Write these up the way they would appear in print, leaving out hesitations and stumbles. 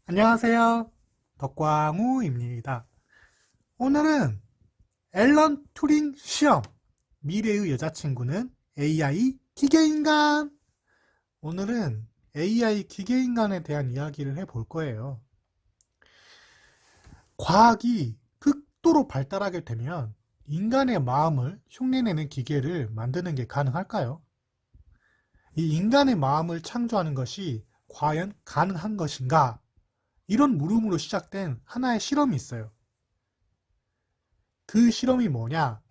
안녕하세요. 덕광우입니다. 오늘은 앨런 튜링 시험, 미래의 여자친구는 AI 기계인간. 오늘은 AI 기계인간에 대한 이야기를 해볼 거예요. 과학이 극도로 발달하게 되면 인간의 마음을 흉내내는 기계를 만드는 게 가능할까요? 이 인간의 마음을 창조하는 것이 과연 가능한 것인가? 이런 물음으로 시작된 하나의 실험이 있어요. 그 실험이 뭐냐?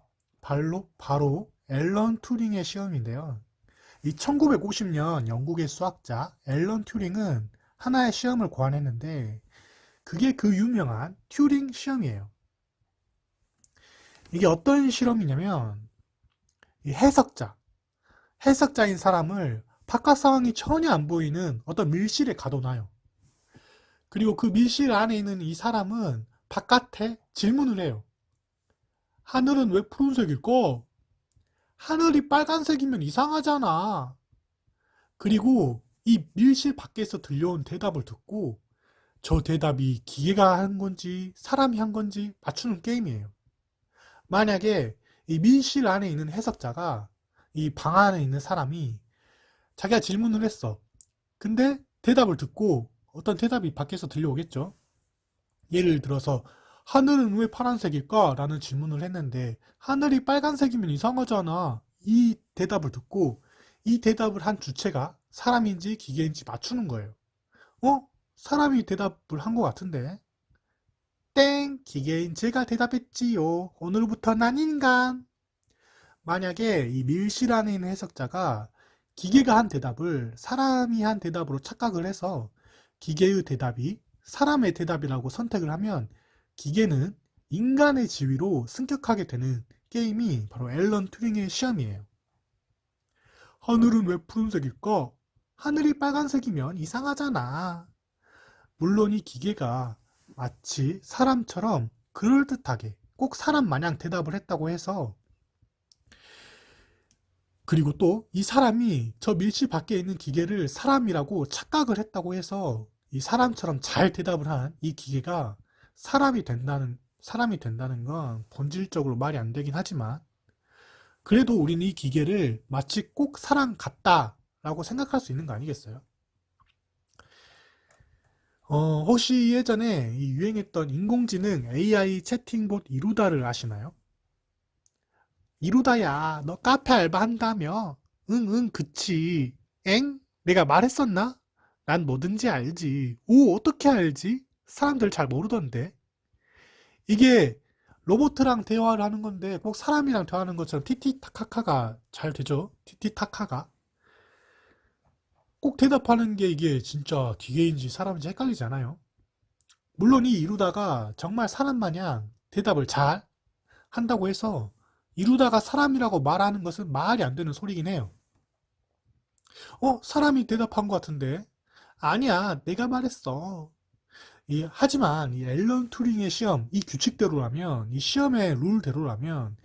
바로 앨런 튜링의 시험인데요. 이 1950년 영국의 수학자 앨런 튜링은 하나의 시험을 고안했는데 그게 그 유명한 튜링 시험이에요. 이게 어떤 실험이냐면 이 해석자인 사람을 바깥 상황이 전혀 안 보이는 어떤 밀실에 가둬놔요. 그리고 그 밀실 안에 있는 이 사람은 바깥에 질문을 해요. 하늘은 왜 푸른색일까? 하늘이 빨간색이면 이상하잖아. 그리고 이 밀실 밖에서 들려온 대답을 듣고 저 대답이 기계가 한 건지 사람이 한 건지 맞추는 게임이에요. 만약에 이 밀실 안에 있는 해석자가 이 방 안에 있는 사람이 자기가 질문을 했어. 근데 대답을 듣고 어떤 대답이 밖에서 들려오겠죠. 예를 들어서 하늘은 왜 파란색일까? 라는 질문을 했는데 하늘이 빨간색이면 이상하잖아. 이 대답을 듣고 이 대답을 한 주체가 사람인지 기계인지 맞추는 거예요. 어? 사람이 대답을 한 것 같은데. 땡! 기계인 제가 대답했지요. 오늘부터 난 인간. 만약에 이 밀실 안에 있는 해석자가 기계가 한 대답을 사람이 한 대답으로 착각을 해서 기계의 대답이 사람의 대답이라고 선택을 하면 기계는 인간의 지위로 승격하게 되는 게임이 바로 앨런 튜링의 시험이에요. 하늘은 왜 푸른색일까? 하늘이 빨간색이면 이상하잖아. 물론 이 기계가 마치 사람처럼 그럴듯하게 꼭 사람 마냥 대답을 했다고 해서 그리고 또 이 사람이 저 밀실 밖에 있는 기계를 사람이라고 착각을 했다고 해서 이 사람처럼 잘 대답을 한 이 기계가 사람이 된다는 건 본질적으로 말이 안 되긴 하지만 그래도 우리는 이 기계를 마치 꼭 사람 같다라고 생각할 수 있는 거 아니겠어요? 혹시 예전에 이 유행했던 인공지능 AI 채팅봇 이루다를 아시나요? 이루다야, 너 카페 알바 한다며? 응, 응, 그치. 엥? 내가 말했었나? 난 뭐든지 알지. 오, 어떻게 알지? 사람들 잘 모르던데. 이게 로봇이랑 대화를 하는 건데 꼭 사람이랑 대화하는 것처럼 티티타카카가 잘 되죠? 티티타카가. 꼭 대답하는 게 이게 진짜 기계인지 사람인지 헷갈리잖아요. 물론 이 이루다가 정말 사람 마냥 대답을 잘 한다고 해서 이루다가 사람이라고 말하는 것은 말이 안 되는 소리긴 해요. 사람이 대답한 것 같은데. 아니야, 내가 말했어. 하지만 이 앨런 튜링의 시험, 이 규칙대로라면, 이 시험의 룰대로라면,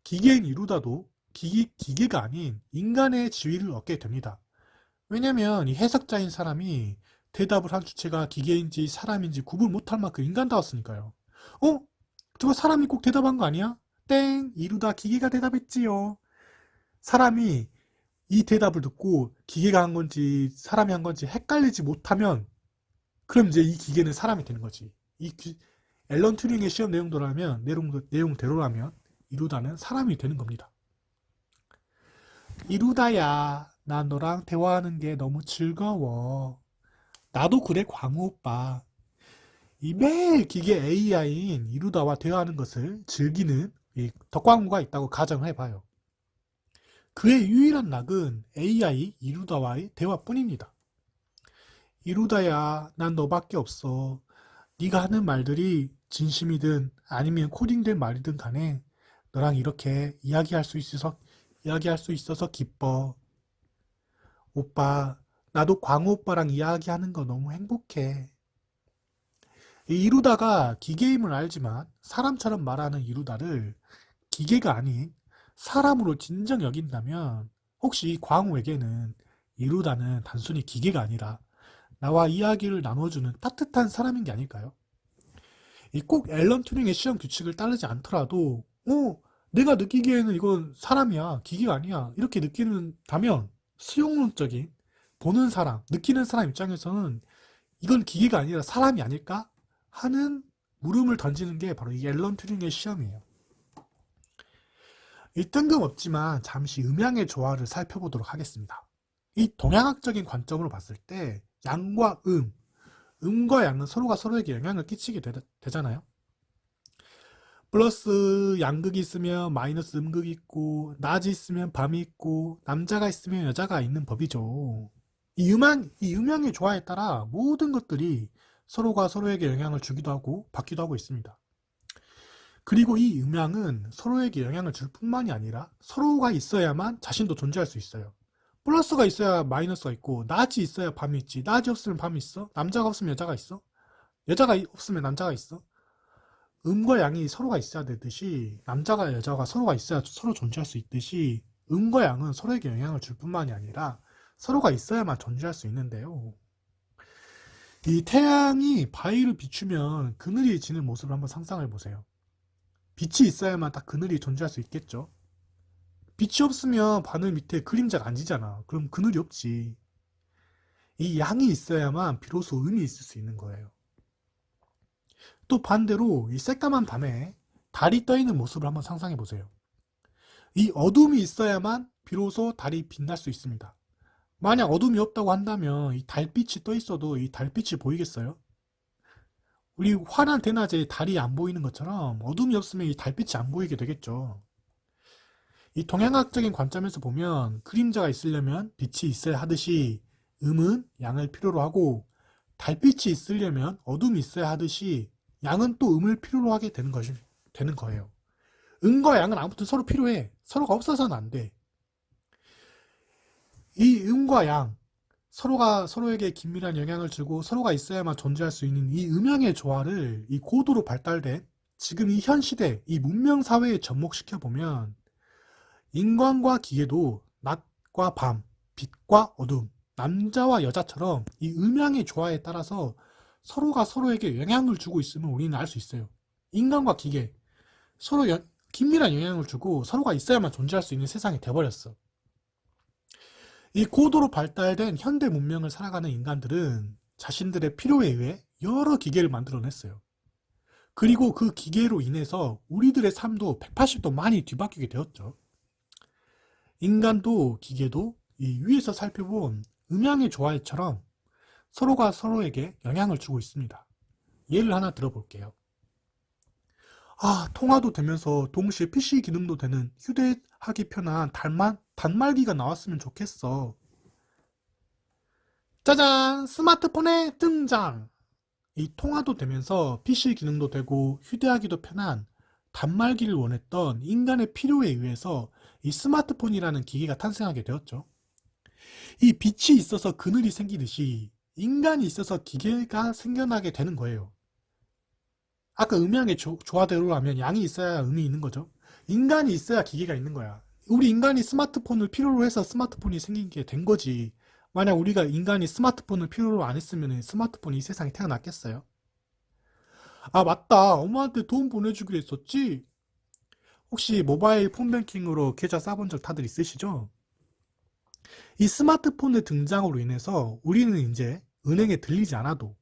기계인 이루다도 기계가 아닌 인간의 지위를 얻게 됩니다. 왜냐면 이 해석자인 사람이 대답을 한 주체가 기계인지 사람인지 구분 못할 만큼 인간다웠으니까요. 어? 저거 사람이 꼭 대답한 거 아니야? 땡! 이루다 기계가 대답했지요. 사람이 이 대답을 듣고 기계가 한 건지 사람이 한 건지 헷갈리지 못하면 그럼 이제 이 기계는 사람이 되는 거지. 앨런 튜링의 시험 내용대로라면 이루다는 사람이 되는 겁니다. 이루다야, 나 너랑 대화하는 게 너무 즐거워. 나도 그래, 광우 오빠. 이 매일 기계 AI인 이루다와 대화하는 것을 즐기는 이 덕광우가 있다고 가정을 해봐요. 그의 유일한 낙은 AI 이루다와의 대화뿐입니다. 이루다야, 난 너밖에 없어. 네가 하는 말들이 진심이든 아니면 코딩된 말이든 간에 너랑 이렇게 이야기할 수 있어서 기뻐. 오빠, 나도 광우 오빠랑 이야기하는 거 너무 행복해. 이 이루다가 기계임을 알지만 사람처럼 말하는 이루다를 기계가 아닌 사람으로 진정 여긴다면 혹시 광우에게는 이루다는 단순히 기계가 아니라 나와 이야기를 나눠주는 따뜻한 사람인 게 아닐까요? 이 꼭 앨런 튜링의 시험 규칙을 따르지 않더라도, 내가 느끼기에는 이건 사람이야, 기계가 아니야, 이렇게 느끼는다면 수용론적인 보는 사람, 느끼는 사람 입장에서는 이건 기계가 아니라 사람이 아닐까 하는 물음을 던지는 게 바로 이 앨런 튜링의 시험이에요. 이 뜬금없지만 잠시 음양의 조화를 살펴보도록 하겠습니다. 이 동양학적인 관점으로 봤을 때 양과 음과 양은 서로가 서로에게 영향을 끼치게 되잖아요. 플러스 양극이 있으면 마이너스 음극이 있고, 낮이 있으면 밤이 있고, 남자가 있으면 여자가 있는 법이죠. 이 음양의 조화에 따라 모든 것들이 서로가 서로에게 영향을 주기도 하고 받기도 하고 있습니다. 그리고 이 음양은 서로에게 영향을 줄 뿐만이 아니라 서로가 있어야만 자신도 존재할 수 있어요. 플러스가 있어야 마이너스가 있고, 낮이 있어야 밤이 있지. 낮이 없으면 밤이 있어? 남자가 없으면 여자가 있어? 여자가 없으면 남자가 있어? 음과 양이 서로가 있어야 되듯이, 남자가 여자가 서로가 있어야 서로 존재할 수 있듯이, 음과 양은 서로에게 영향을 줄 뿐만이 아니라 서로가 있어야만 존재할 수 있는데요. 이 태양이 바위를 비추면 그늘이 지는 모습을 한번 상상해 보세요. 빛이 있어야만 딱 그늘이 존재할 수 있겠죠. 빛이 없으면 바늘 밑에 그림자가 안 지잖아. 그럼 그늘이 없지. 이 양이 있어야만 비로소 음이 있을 수 있는 거예요. 또 반대로 이 새까만 밤에 달이 떠 있는 모습을 한번 상상해 보세요. 이 어둠이 있어야만 비로소 달이 빛날 수 있습니다. 만약 어둠이 없다고 한다면 이 달빛이 떠 있어도 이 달빛이 보이겠어요? 우리 환한 대낮에 달이 안 보이는 것처럼 어둠이 없으면 이 달빛이 안 보이게 되겠죠. 이 동양학적인 관점에서 보면 그림자가 있으려면 빛이 있어야 하듯이 음은 양을 필요로 하고, 달빛이 있으려면 어둠이 있어야 하듯이 양은 또 음을 필요로 하게 되는 거예요. 음과 양은 아무튼 서로 필요해. 서로가 없어서는 안 돼. 이 음과 양, 서로가 서로에게 긴밀한 영향을 주고 서로가 있어야만 존재할 수 있는 이 음양의 조화를 이 고도로 발달된 지금 이 현 시대, 이 문명 사회에 접목시켜 보면 인간과 기계도 낮과 밤, 빛과 어둠, 남자와 여자처럼 이 음양의 조화에 따라서 서로가 서로에게 영향을 주고 있음을 우리는 알 수 있어요. 인간과 기계, 서로 긴밀한 영향을 주고 서로가 있어야만 존재할 수 있는 세상이 돼버렸어. 이 고도로 발달된 현대 문명을 살아가는 인간들은 자신들의 필요에 의해 여러 기계를 만들어냈어요. 그리고 그 기계로 인해서 우리들의 삶도 180도 많이 뒤바뀌게 되었죠. 인간도 기계도 이 위에서 살펴본 음양의 조화처럼 서로가 서로에게 영향을 주고 있습니다. 예를 하나 들어볼게요. 통화도 되면서 동시에 PC 기능도 되는 휴대하기 편한 단말기가 나왔으면 좋겠어. 짜잔! 스마트폰의 등장! 이 통화도 되면서 PC 기능도 되고 휴대하기도 편한 단말기를 원했던 인간의 필요에 의해서 이 스마트폰이라는 기기가 탄생하게 되었죠. 이 빛이 있어서 그늘이 생기듯이 인간이 있어서 기계가 생겨나게 되는 거예요. 아까 음양의 조화대로 하면 양이 있어야 음이 있는 거죠. 인간이 있어야 기계가 있는 거야. 우리 인간이 스마트폰을 필요로 해서 스마트폰이 생긴 게 된 거지. 만약 우리가 인간이 스마트폰을 필요로 안 했으면 스마트폰이 이 세상에 태어났겠어요? 맞다. 엄마한테 돈 보내주기로 했었지? 혹시 모바일 폰뱅킹으로 계좌 쌓아본 적 다들 있으시죠? 이 스마트폰의 등장으로 인해서 우리는 이제 은행에 들리지 않아도,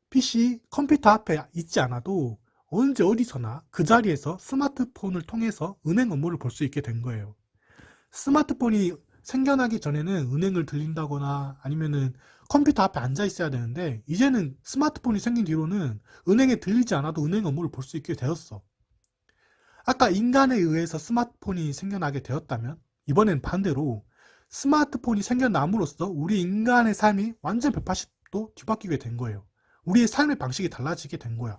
PC, 컴퓨터 앞에 있지 않아도 언제 어디서나 그 자리에서 스마트폰을 통해서 은행 업무를 볼 수 있게 된 거예요. 스마트폰이 생겨나기 전에는 은행을 들린다거나 아니면은 컴퓨터 앞에 앉아 있어야 되는데, 이제는 스마트폰이 생긴 뒤로는 은행에 들리지 않아도 은행 업무를 볼 수 있게 되었어. 아까 인간에 의해서 스마트폰이 생겨나게 되었다면 이번엔 반대로 스마트폰이 생겨남으로써 우리 인간의 삶이 완전 180도 뒤바뀌게 된 거예요. 우리의 삶의 방식이 달라지게 된 거야.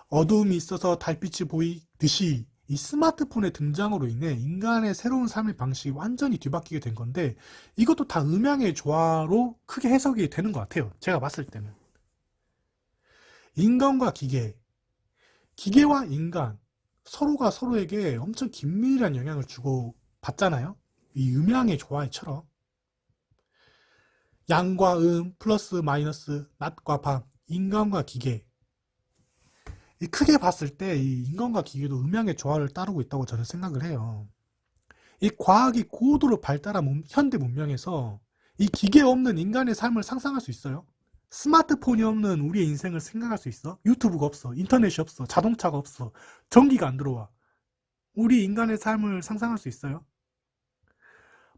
어두움이 있어서 달빛이 보이듯이 이 스마트폰의 등장으로 인해 인간의 새로운 삶의 방식이 완전히 뒤바뀌게 된 건데, 이것도 다 음양의 조화로 크게 해석이 되는 것 같아요. 제가 봤을 때는. 인간과 기계와 인간, 서로가 서로에게 엄청 긴밀한 영향을 주고 받잖아요. 이 음양의 조화처럼. 양과 음, 플러스 마이너스, 낮과 밤, 인간과 기계. 크게 봤을 때 이 인간과 기계도 음양의 조화를 따르고 있다고 저는 생각을 해요. 이 과학이 고도로 발달한 현대 문명에서 이 기계 없는 인간의 삶을 상상할 수 있어요? 스마트폰이 없는 우리의 인생을 생각할 수 있어? 유튜브가 없어, 인터넷이 없어, 자동차가 없어, 전기가 안 들어와. 우리 인간의 삶을 상상할 수 있어요?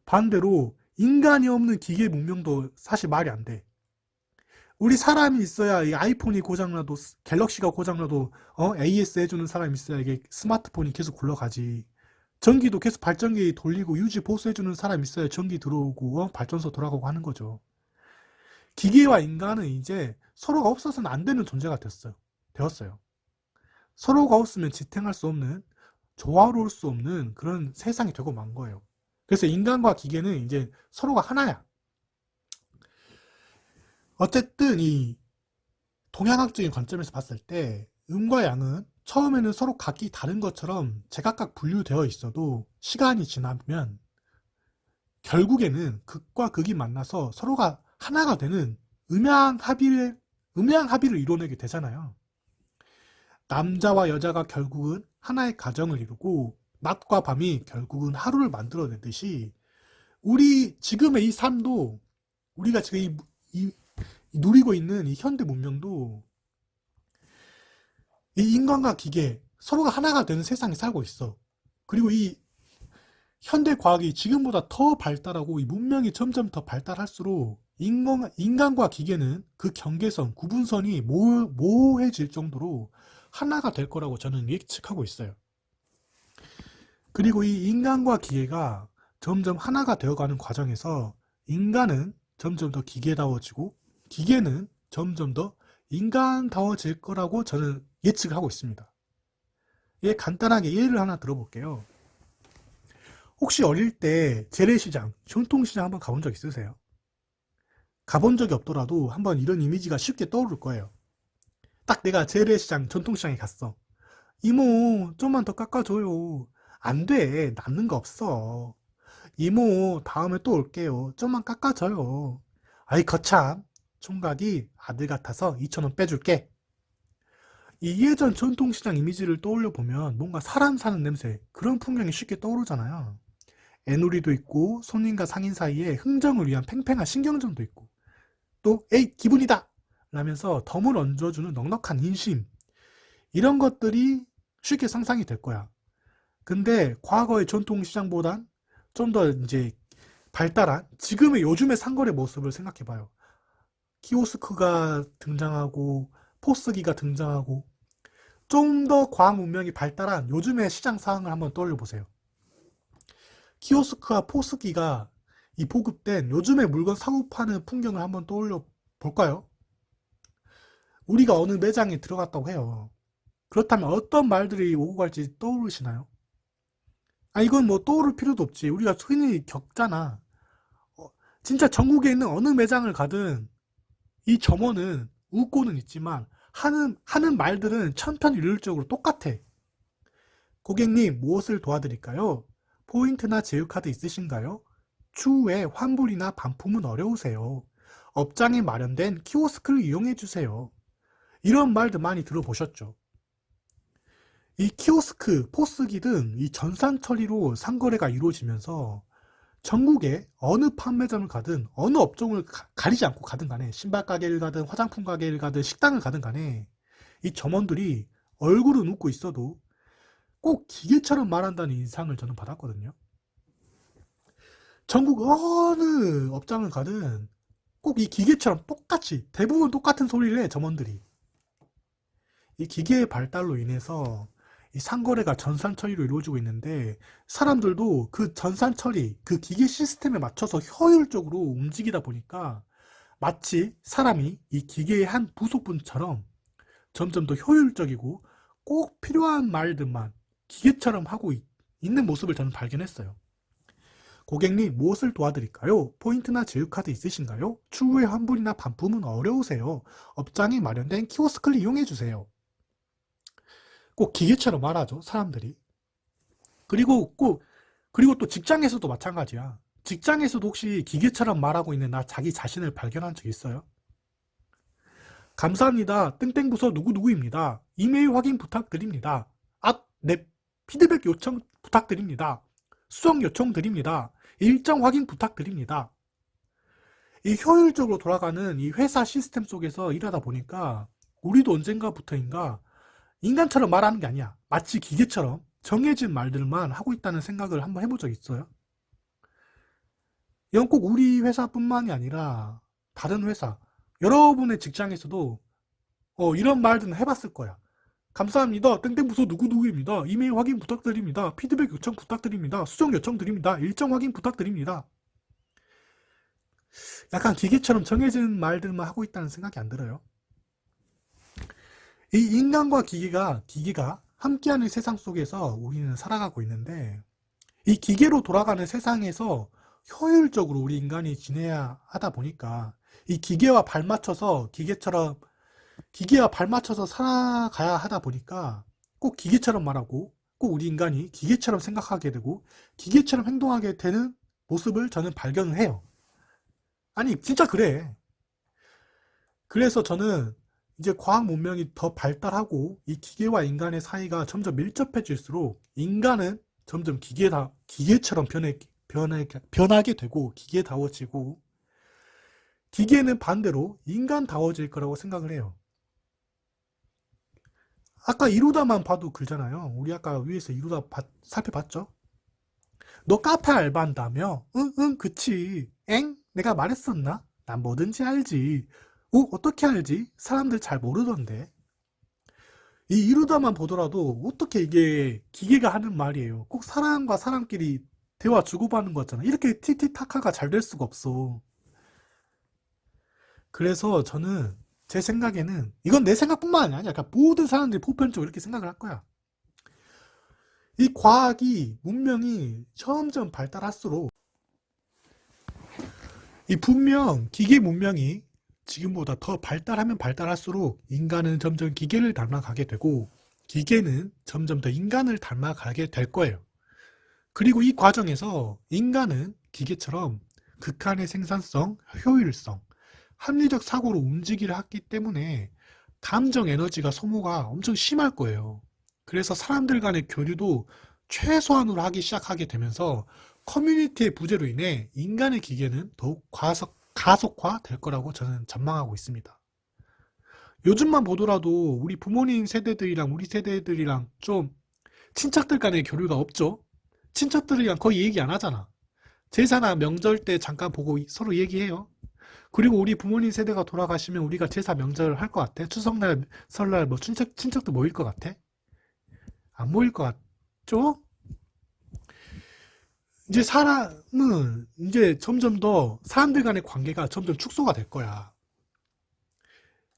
반대로 인간이 없는 기계 문명도 사실 말이 안 돼. 우리 사람이 있어야 이 아이폰이 고장나도 갤럭시가 고장나도 AS 해주는 사람이 있어야 이게 스마트폰이 계속 굴러가지. 전기도 계속 발전기 돌리고 유지 보수해주는 사람이 있어야 전기 들어오고 발전소 돌아가고 하는 거죠. 기계와 인간은 이제 서로가 없어서는 안 되는 존재가 되었어요. 서로가 없으면 지탱할 수 없는, 조화로울 수 없는 그런 세상이 되고 만 거예요. 그래서 인간과 기계는 이제 서로가 하나야. 어쨌든 이 동양학적인 관점에서 봤을 때 음과 양은 처음에는 서로 각기 다른 것처럼 제각각 분류되어 있어도 시간이 지나면 결국에는 극과 극이 만나서 서로가 하나가 되는 음양 합의를 이뤄내게 되잖아요. 남자와 여자가 결국은 하나의 가정을 이루고 낮과 밤이 결국은 하루를 만들어내듯이 우리 지금의 이 삶도 우리가 지금 누리고 있는 이 현대 문명도 이 인간과 기계 서로가 하나가 되는 세상에 살고 있어. 그리고 이 현대 과학이 지금보다 더 발달하고 이 문명이 점점 더 발달할수록 인간과 기계는 그 경계선, 구분선이 모호해질 정도로 하나가 될 거라고 저는 예측하고 있어요. 그리고 이 인간과 기계가 점점 하나가 되어가는 과정에서 인간은 점점 더 기계다워지고 기계는 점점 더 인간다워질 거라고 저는 예측하고 있습니다. 예, 간단하게 예를 하나 들어볼게요. 혹시 어릴 때 재래시장, 전통시장 한번 가본 적 있으세요? 가본 적이 없더라도 한번 이런 이미지가 쉽게 떠오를 거예요. 딱 내가 재래시장, 전통시장에 갔어. 이모, 좀만 더 깎아줘요. 안 돼, 남는 거 없어. 이모, 다음에 또 올게요. 좀만 깎아줘요. 아이, 거참. 총각이 아들 같아서 2,000원 빼줄게. 이 예전 전통시장 이미지를 떠올려 보면 뭔가 사람 사는 냄새, 그런 풍경이 쉽게 떠오르잖아요. 애누리도 있고 손님과 상인 사이에 흥정을 위한 팽팽한 신경전도 있고 또 에이 기분이다 라면서 덤을 얹어주는 넉넉한 인심, 이런 것들이 쉽게 상상이 될 거야. 근데 과거의 전통시장보단 좀 더 이제 발달한 지금의 요즘의 상거래 모습을 생각해 봐요. 키오스크가 등장하고 포스기가 등장하고 좀 더 과학 문명이 발달한 요즘의 시장 상황을 한번 떠올려 보세요. 키오스크와 포스기가 이 보급된 요즘의 물건 사고 파는 풍경을 한번 떠올려 볼까요? 우리가 어느 매장에 들어갔다고 해요. 그렇다면 어떤 말들이 오고 갈지 떠오르시나요? 아, 이건 뭐 떠오를 필요도 없지. 우리가 흔히 겪잖아. 어, 진짜 전국에 있는 어느 매장을 가든 이 점원은 웃고는 있지만 하는 말들은 천편일률적으로 똑같아. 고객님, 무엇을 도와드릴까요? 포인트나 제휴카드 있으신가요? 추후에 환불이나 반품은 어려우세요. 업장에 마련된 키오스크를 이용해 주세요. 이런 말들 많이 들어보셨죠? 이 키오스크, 포스기 등 이 전산 처리로 상거래가 이루어지면서 전국에 어느 판매점을 가든 어느 업종을 가리지 않고 가든 간에 신발 가게를 가든 화장품 가게를 가든 식당을 가든 간에 이 점원들이 얼굴은 웃고 있어도 꼭 기계처럼 말한다는 인상을 저는 받았거든요. 전국 어느 업장을 가든 꼭 이 기계처럼 똑같이 대부분 똑같은 소리를 해, 점원들이. 이 기계의 발달로 인해서 이 상거래가 전산 처리로 이루어지고 있는데 사람들도 그 전산 처리, 그 기계 시스템에 맞춰서 효율적으로 움직이다 보니까 마치 사람이 이 기계의 한 부속분처럼 점점 더 효율적이고 꼭 필요한 말들만 기계처럼 하고 있는 모습을 저는 발견했어요. 고객님, 무엇을 도와드릴까요? 포인트나 제휴카드 있으신가요? 추후에 환불이나 반품은 어려우세요. 업장에 마련된 키오스크를 이용해 주세요. 꼭 기계처럼 말하죠, 사람들이. 그리고 또 직장에서도 마찬가지야. 직장에서도 혹시 기계처럼 말하고 있는 자기 자신을 발견한 적 있어요? 감사합니다. 땡땡 부서 누구누구입니다. 이메일 확인 부탁드립니다. 네, 피드백 요청 부탁드립니다. 수정 요청 드립니다. 일정 확인 부탁드립니다. 이 효율적으로 돌아가는 이 회사 시스템 속에서 일하다 보니까 우리도 언젠가부터인가 인간처럼 말하는 게 아니야. 마치 기계처럼 정해진 말들만 하고 있다는 생각을 한번 해본 적 있어요? 이건 꼭 우리 회사뿐만이 아니라 다른 회사, 여러분의 직장에서도 이런 말들은 해봤을 거야. 감사합니다. 땡땡 부서 누구누구입니다. 이메일 확인 부탁드립니다. 피드백 요청 부탁드립니다. 수정 요청 드립니다. 일정 확인 부탁드립니다. 약간 기계처럼 정해진 말들만 하고 있다는 생각이 안 들어요. 이 인간과 기계가 함께하는 세상 속에서 우리는 살아가고 있는데, 이 기계로 돌아가는 세상에서 효율적으로 우리 인간이 지내야 하다 보니까 이 기계와 발맞춰서 살아가야 하다 보니까 꼭 기계처럼 말하고 꼭 우리 인간이 기계처럼 생각하게 되고 기계처럼 행동하게 되는 모습을 저는 발견을 해요. 아니 진짜 그래. 그래서 저는 이제 과학 문명이 더 발달하고 이 기계와 인간의 사이가 점점 밀접해질수록 인간은 점점 기계처럼 변하게 되고 기계다워지고 기계는 반대로 인간다워질 거라고 생각을 해요. 아까 이루다만 봐도 그잖아요. 우리 아까 위에서 이루다 살펴봤죠? 너 카페 알바한다며? 응, 그치. 엥? 내가 말했었나? 난 뭐든지 알지. 어떻게 알지? 사람들 잘 모르던데. 이 이루다만 보더라도 어떻게 이게 기계가 하는 말이에요. 꼭 사람과 사람끼리 대화 주고받는 거잖아. 이렇게 티티타카가 잘 될 수가 없어. 그래서 저는 제 생각에는 이건 내 생각뿐만 아니야. 약간 모든 사람들이 보편적으로 이렇게 생각을 할 거야. 이 과학이 문명이 점점 발달할수록 이 분명 기계 문명이 지금보다 더 발달하면 발달할수록 인간은 점점 기계를 닮아가게 되고 기계는 점점 더 인간을 닮아가게 될 거예요. 그리고 이 과정에서 인간은 기계처럼 극한의 생산성, 효율성, 합리적 사고로 움직이려 했기 때문에 감정 에너지가 소모가 엄청 심할 거예요. 그래서 사람들 간의 교류도 최소한으로 하기 시작하게 되면서 커뮤니티의 부재로 인해 인간의 기계는 더욱 가속화 될 거라고 저는 전망하고 있습니다. 요즘만 보더라도 우리 부모님 세대들이랑 우리 세대들이랑 좀 친척들 간의 교류가 없죠? 친척들이랑 거의 얘기 안 하잖아. 제사나 명절 때 잠깐 보고 서로 얘기해요. 그리고 우리 부모님 세대가 돌아가시면 우리가 제사 명절 할 것 같아? 추석날, 설날 뭐 친척들 모일 것 같아? 안 모일 것 같죠? 이제 사람은 이제 점점 더 사람들 간의 관계가 점점 축소가 될 거야.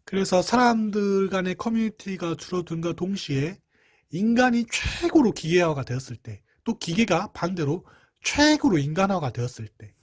그래서 사람들 간의 커뮤니티가 줄어든과 동시에 인간이 최고로 기계화가 되었을 때, 또 기계가 반대로 최고로 인간화가 되었을 때.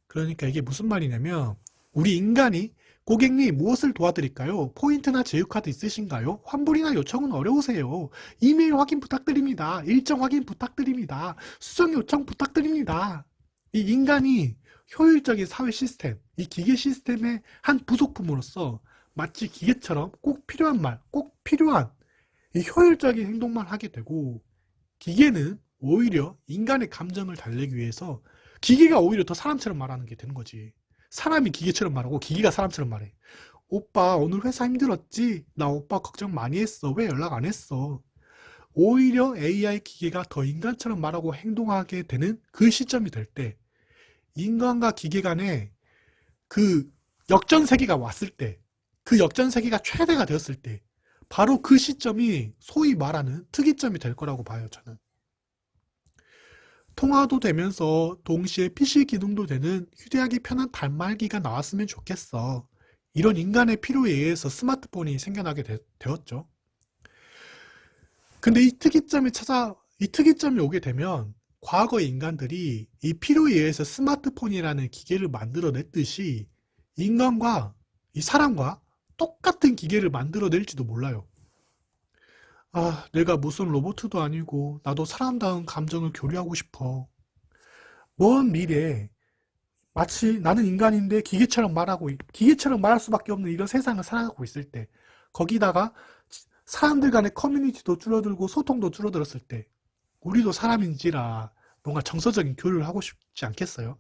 그러니까 이게 무슨 말이냐면, 우리 인간이 고객님 무엇을 도와드릴까요? 포인트나 제휴카드 있으신가요? 환불이나 요청은 어려우세요. 이메일 확인 부탁드립니다. 일정 확인 부탁드립니다. 수정 요청 부탁드립니다. 이 인간이 효율적인 사회 시스템, 이 기계 시스템의 한 부속품으로서 마치 기계처럼 꼭 필요한 말, 꼭 필요한 이 효율적인 행동만 하게 되고 기계는 오히려 인간의 감정을 달래기 위해서 기계가 오히려 더 사람처럼 말하는 게 되는 거지. 사람이 기계처럼 말하고 기계가 사람처럼 말해. 오빠 오늘 회사 힘들었지? 나 오빠 걱정 많이 했어. 왜 연락 안 했어? 오히려 AI 기계가 더 인간처럼 말하고 행동하게 되는 그 시점이 될 때 인간과 기계 간에 그 역전세계가 왔을 때 그 역전세계가 최대가 되었을 때 바로 그 시점이 소위 말하는 특이점이 될 거라고 봐요, 저는. 통화도 되면서 동시에 PC 기능도 되는 휴대하기 편한 단말기가 나왔으면 좋겠어. 이런 인간의 필요에 의해서 스마트폰이 생겨나게 되었죠. 근데 이 특이점이 오게 되면 과거의 인간들이 이 필요에 의해서 스마트폰이라는 기계를 만들어냈듯이 인간과 이 사람과 똑같은 기계를 만들어낼지도 몰라요. 내가 무슨 로봇도 아니고 나도 사람다운 감정을 교류하고 싶어. 먼 미래에 마치 나는 인간인데 기계처럼 말할 수밖에 없는 이런 세상을 살아가고 있을 때, 거기다가 사람들 간의 커뮤니티도 줄어들고 소통도 줄어들었을 때, 우리도 사람인지라 뭔가 정서적인 교류를 하고 싶지 않겠어요?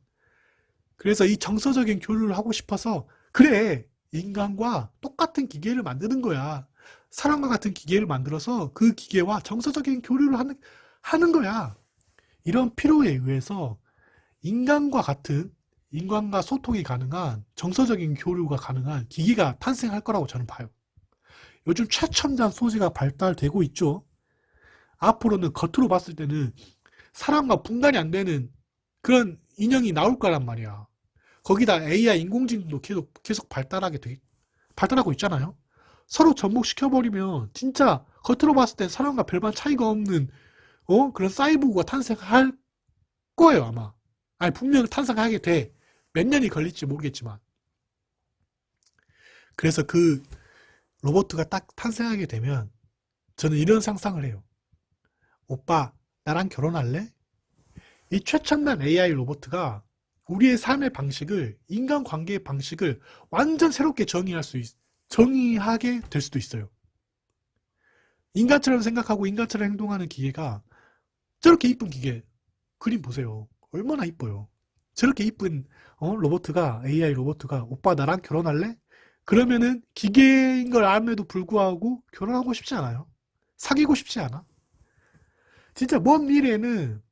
그래서 이 정서적인 교류를 하고 싶어서, 그래, 인간과 똑같은 기계를 만드는 거야. 사람과 같은 기계를 만들어서 그 기계와 정서적인 교류를 하는 거야. 이런 필요에 의해서 인간과 같은, 인간과 소통이 가능한, 정서적인 교류가 가능한 기기가 탄생할 거라고 저는 봐요. 요즘 최첨단 소재가 발달되고 있죠. 앞으로는 겉으로 봤을 때는 사람과 분간이 안 되는 그런 인형이 나올 거란 말이야. 거기다 AI 인공지능도 계속 발달하고 있잖아요. 서로 접목시켜버리면 진짜 겉으로 봤을 때 사람과 별반 차이가 없는 그런 사이보그가 탄생할 거예요, 아마. 아니, 분명 탄생하게 돼. 몇 년이 걸릴지 모르겠지만. 그래서 그 로봇가 딱 탄생하게 되면 저는 이런 상상을 해요. 오빠, 나랑 결혼할래? 이 최첨단 AI 로봇가 우리의 삶의 방식을, 인간관계의 방식을 완전 새롭게 정의하게 될 수도 있어요. 인간처럼 생각하고 인간처럼 행동하는 기계가, 저렇게 이쁜 기계, 그림 보세요. 얼마나 이뻐요. 저렇게 이쁜 로봇가, AI 로봇가 오빠 나랑 결혼할래? 그러면은 기계인 걸 알면도 불구하고 결혼하고 싶지 않아요. 사귀고 싶지 않아. 진짜 먼 미래에는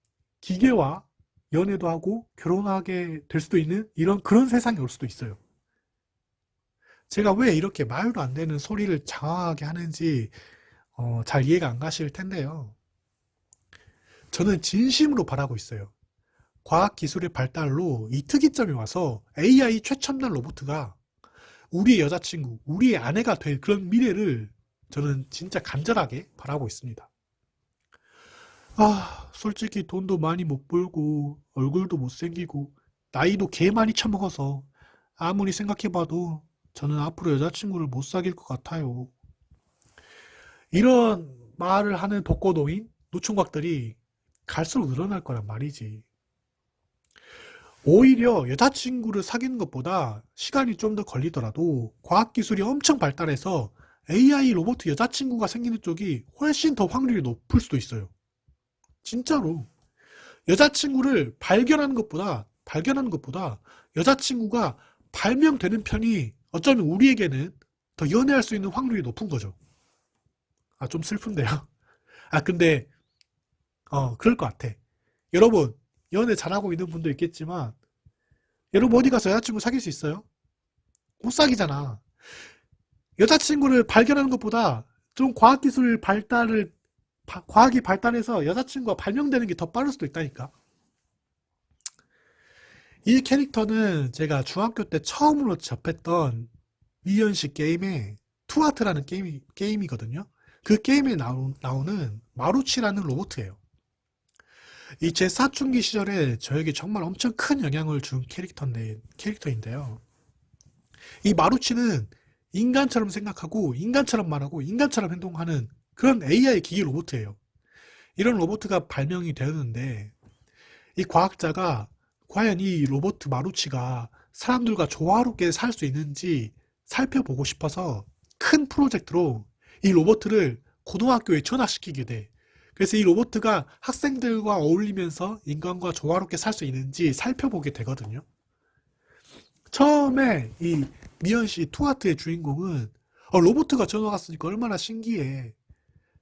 기계와 연애도 하고 결혼하게 될 수도 있는 그런 세상이 올 수도 있어요. 제가 왜 이렇게 말도 안 되는 소리를 장황하게 하는지 잘 이해가 안 가실 텐데요. 저는 진심으로 바라고 있어요. 과학기술의 발달로 이 특이점이 와서 AI 최첨단 로봇가 우리의 여자친구, 우리의 아내가 될 그런 미래를 저는 진짜 간절하게 바라고 있습니다. 솔직히 돈도 많이 못 벌고 얼굴도 못생기고 나이도 개 많이 처먹어서 아무리 생각해봐도 저는 앞으로 여자친구를 못 사귈 것 같아요. 이런 말을 하는 독거노인, 노총각들이 갈수록 늘어날 거란 말이지. 오히려 여자친구를 사귀는 것보다 시간이 좀 더 걸리더라도 과학기술이 엄청 발달해서 AI 로봇 여자친구가 생기는 쪽이 훨씬 더 확률이 높을 수도 있어요. 진짜로. 여자친구를 발견하는 것보다 여자친구가 발명되는 편이 어쩌면 우리에게는 더 연애할 수 있는 확률이 높은 거죠. 좀 슬픈데요. 근데, 그럴 것 같아. 여러분, 연애 잘하고 있는 분도 있겠지만, 여러분 어디 가서 여자친구 사귈 수 있어요? 못 사귀잖아. 여자친구를 발견하는 것보다 좀 과학이 발달해서 여자친구가 발명되는 게 더 빠를 수도 있다니까. 이 캐릭터는 제가 중학교 때 처음으로 접했던 미연식 게임의 투아트라는 게임이거든요. 그 게임에 나오는 마루치라는 로봇이에요. 이 제 사춘기 시절에 저에게 정말 엄청 큰 영향을 준 캐릭터인데요. 이 마루치는 인간처럼 생각하고 인간처럼 말하고 인간처럼 행동하는 그런 AI 기기 로봇이에요. 이런 로봇가 발명이 되었는데 이 과학자가 과연 이 로봇 마루치가 사람들과 조화롭게 살 수 있는지 살펴보고 싶어서 큰 프로젝트로 이 로봇을 고등학교에 전학시키게 돼. 그래서 이 로봇가 학생들과 어울리면서 인간과 조화롭게 살 수 있는지 살펴보게 되거든요. 처음에 이 미연 씨 투아트의 주인공은 로봇가 전화 왔으니까 얼마나 신기해.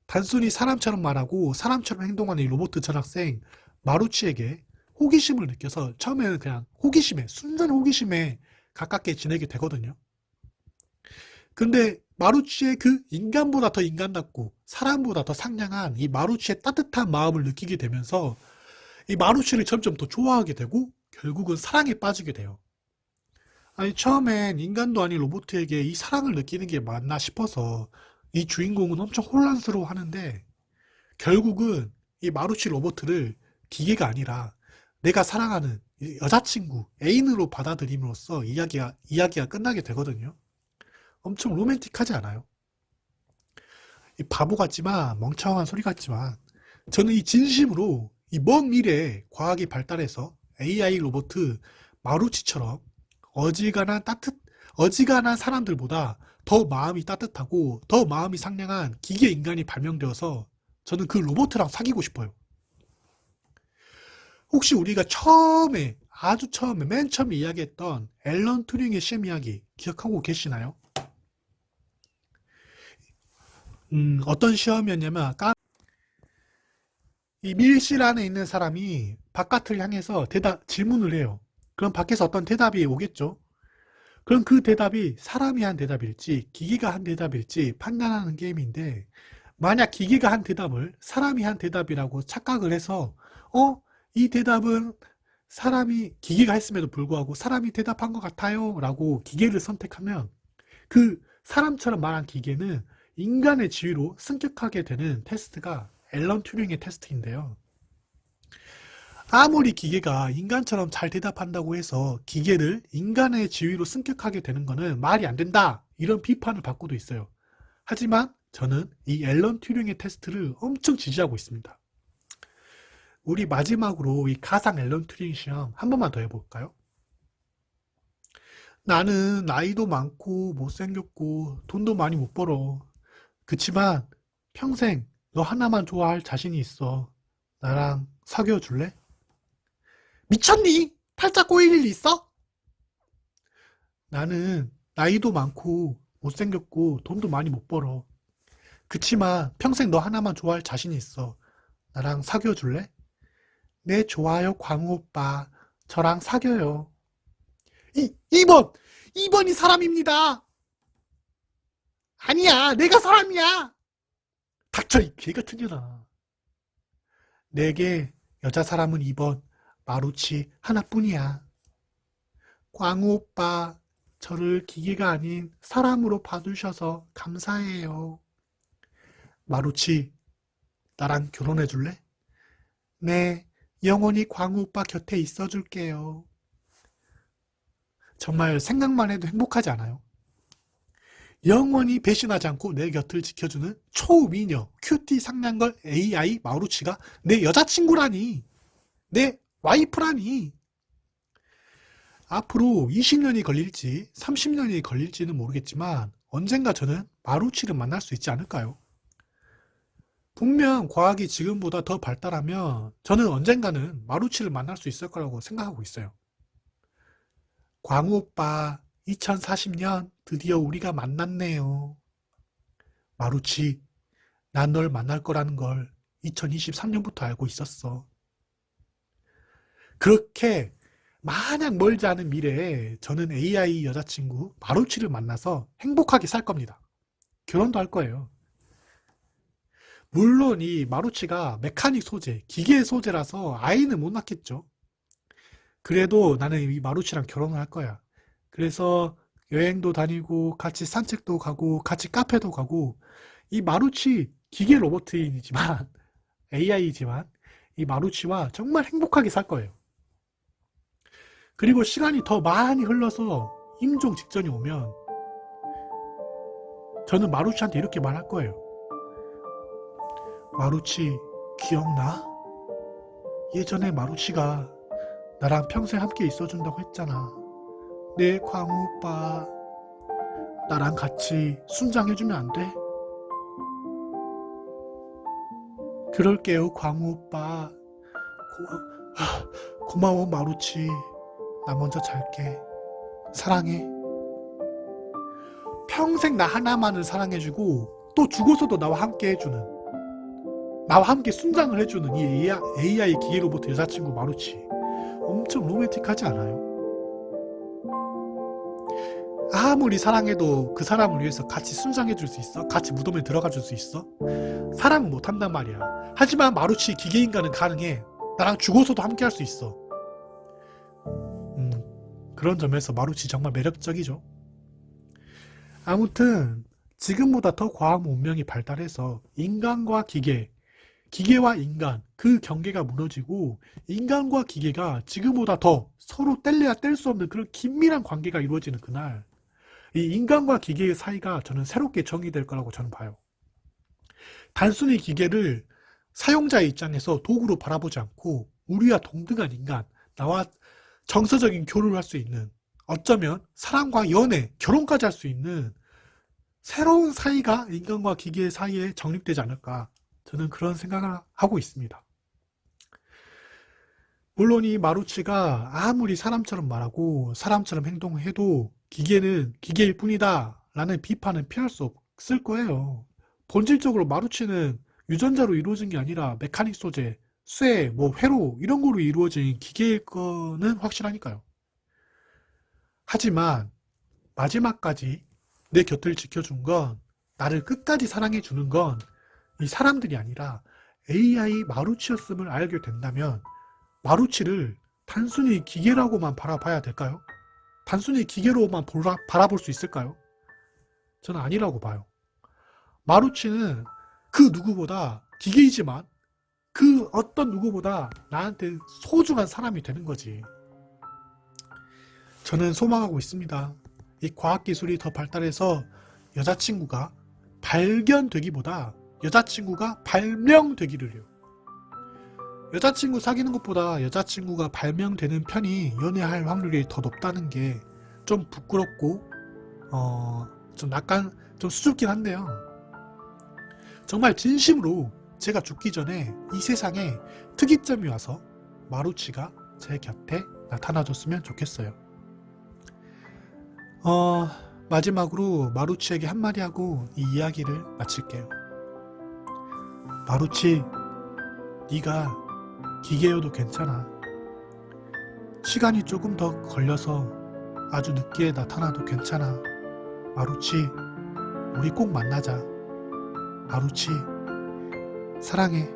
단순히 사람처럼 말하고 사람처럼 행동하는 이 로봇 전학생 마루치에게 호기심을 느껴서 처음에는 그냥 순전 호기심에 가깝게 지내게 되거든요. 근데 마루치의 그 인간보다 더 인간답고 사람보다 더 상냥한 이 마루치의 따뜻한 마음을 느끼게 되면서 이 마루치를 점점 더 좋아하게 되고 결국은 사랑에 빠지게 돼요. 처음엔 인간도 아닌 로봇에게 이 사랑을 느끼는 게 맞나 싶어서 이 주인공은 엄청 혼란스러워 하는데 결국은 이 마루치 로봇을 기계가 아니라 내가 사랑하는 여자친구, 애인으로 받아들임으로써 이야기가 끝나게 되거든요. 엄청 로맨틱하지 않아요? 이 바보 같지만, 멍청한 소리 같지만, 저는 이 진심으로 이 먼 미래에 과학이 발달해서 AI 로봇 마루치처럼 어지간한 사람들보다 더 마음이 따뜻하고 더 마음이 상냥한 기계 인간이 발명되어서 저는 그 로봇이랑 사귀고 싶어요. 혹시 우리가 아주 처음에, 맨 처음에 이야기했던 앨런 튜링의 시험 이야기 기억하고 계시나요? 어떤 시험이었냐면, 이 밀실 안에 있는 사람이 바깥을 향해서 질문을 해요. 그럼 밖에서 어떤 대답이 오겠죠? 그럼 그 대답이 사람이 한 대답일지, 기계가 한 대답일지 판단하는 게임인데, 만약 기계가 한 대답을 사람이 한 대답이라고 착각을 해서, 이 대답은 기계가 했음에도 불구하고 사람이 대답한 것 같아요 라고 기계를 선택하면 그 사람처럼 말한 기계는 인간의 지위로 승격하게 되는 테스트가 앨런 튜링의 테스트인데요. 아무리 기계가 인간처럼 잘 대답한다고 해서 기계를 인간의 지위로 승격하게 되는 것은 말이 안 된다, 이런 비판을 받고도 있어요. 하지만 저는 이 앨런 튜링의 테스트를 엄청 지지하고 있습니다. 우리 마지막으로 이 가상 앨런 튜링 시험 한 번만 더 해볼까요? 나는 나이도 많고 못생겼고 돈도 많이 못 벌어. 그치만 평생 너 하나만 좋아할 자신이 있어. 나랑 사귀어 줄래? 미쳤니? 팔자 꼬일 일 있어? 나는 나이도 많고 못생겼고 돈도 많이 못 벌어. 그치만 평생 너 하나만 좋아할 자신이 있어. 나랑 사귀어 줄래? 네, 좋아요, 광우 오빠. 저랑 사귀어요. 2번! 2번이 사람입니다! 아니야, 내가 사람이야! 닥쳐, 이 개 같은 년아. 내게 여자 사람은 2번, 마루치 하나뿐이야. 광우 오빠, 저를 기계가 아닌 사람으로 봐주셔서 감사해요. 마루치, 나랑 결혼해 줄래? 네, 영원히 광우 오빠 곁에 있어 줄게요. 정말 생각만 해도 행복하지 않아요? 영원히 배신하지 않고 내 곁을 지켜주는 초미녀, 큐티 상냥걸 AI 마루치가 내 여자친구라니, 내 와이프라니. 앞으로 20년이 걸릴지 30년이 걸릴지는 모르겠지만 언젠가 저는 마루치를 만날 수 있지 않을까요? 분명 과학이 지금보다 더 발달하면 저는 언젠가는 마루치를 만날 수 있을 거라고 생각하고 있어요. 광우 오빠, 2040년 드디어 우리가 만났네요. 마루치, 난 널 만날 거라는 걸 2023년부터 알고 있었어. 그렇게 마냥 멀지 않은 미래에 저는 AI 여자친구 마루치를 만나서 행복하게 살 겁니다. 결혼도 할 거예요. 물론 이 마루치가 메카닉 소재, 기계 소재라서 아이는 못 낳겠죠. 그래도 나는 이 마루치랑 결혼을 할 거야. 그래서 여행도 다니고 같이 산책도 가고 같이 카페도 가고, 이 마루치 기계 로봇이지만 AI지만 이 마루치와 정말 행복하게 살 거예요. 그리고 시간이 더 많이 흘러서 임종 직전이 오면 저는 마루치한테 이렇게 말할 거예요. 마루치, 기억나? 예전에 마루치가 나랑 평생 함께 있어준다고 했잖아. 네, 광우 오빠, 나랑 같이 순장해주면 안 돼? 그럴게요, 광우 오빠. 고마워, 마루치. 나 먼저 잘게. 사랑해. 평생 나 하나만을 사랑해주고 또 죽어서도 나와 함께 해주는, 나와 함께 순장을 해주는 이 AI 기계 로봇 여자친구 마루치, 엄청 로맨틱하지 않아요? 아무리 사랑해도 그 사람을 위해서 같이 순장해줄 수 있어? 같이 무덤에 들어가줄 수 있어? 사랑은 못한단 말이야. 하지만 마루치 기계인간은 가능해. 나랑 죽어서도 함께 할 수 있어. 그런 점에서 마루치 정말 매력적이죠. 아무튼 지금보다 더 과학 문명이 발달해서 인간과 기계와 인간, 그 경계가 무너지고 인간과 기계가 지금보다 더 서로 뗄래야 뗄 수 없는 그런 긴밀한 관계가 이루어지는 그날, 이 인간과 기계의 사이가 저는 새롭게 정의될 거라고 저는 봐요. 단순히 기계를 사용자의 입장에서 도구로 바라보지 않고 우리와 동등한 인간, 나와 정서적인 교류를 할 수 있는, 어쩌면 사랑과 연애, 결혼까지 할 수 있는 새로운 사이가 인간과 기계 사이에 정립되지 않을까, 저는 그런 생각을 하고 있습니다. 물론 이 마루치가 아무리 사람처럼 말하고 사람처럼 행동해도 기계는 기계일 뿐이다 라는 비판은 피할 수 없을 거예요. 본질적으로 마루치는 유전자로 이루어진 게 아니라 메카닉 소재, 쇠, 회로 이런 거로 이루어진 기계일 거는 확실하니까요. 하지만 마지막까지 내 곁을 지켜준 건, 나를 끝까지 사랑해 주는 건 이 사람들이 아니라 AI 마루치였음을 알게 된다면, 마루치를 단순히 기계라고만 바라봐야 될까요? 단순히 기계로만 바라볼 수 있을까요? 저는 아니라고 봐요. 마루치는 그 누구보다 기계이지만 그 어떤 누구보다 나한테 소중한 사람이 되는 거지. 저는 소망하고 있습니다. 이 과학기술이 더 발달해서 여자친구가 발견되기보다 여자친구가 발명되기를요. 여자친구 사귀는 것보다 여자친구가 발명되는 편이 연애할 확률이 더 높다는 게 좀 부끄럽고 좀 약간 좀 수줍긴 한데요. 정말 진심으로 제가 죽기 전에 이 세상에 특이점이 와서 마루치가 제 곁에 나타나줬으면 좋겠어요. 마지막으로 마루치에게 한마디 하고 이 이야기를 마칠게요. 마루치, 네가 기계여도 괜찮아. 시간이 조금 더 걸려서 아주 늦게 나타나도 괜찮아. 마루치, 우리 꼭 만나자. 마루치, 사랑해.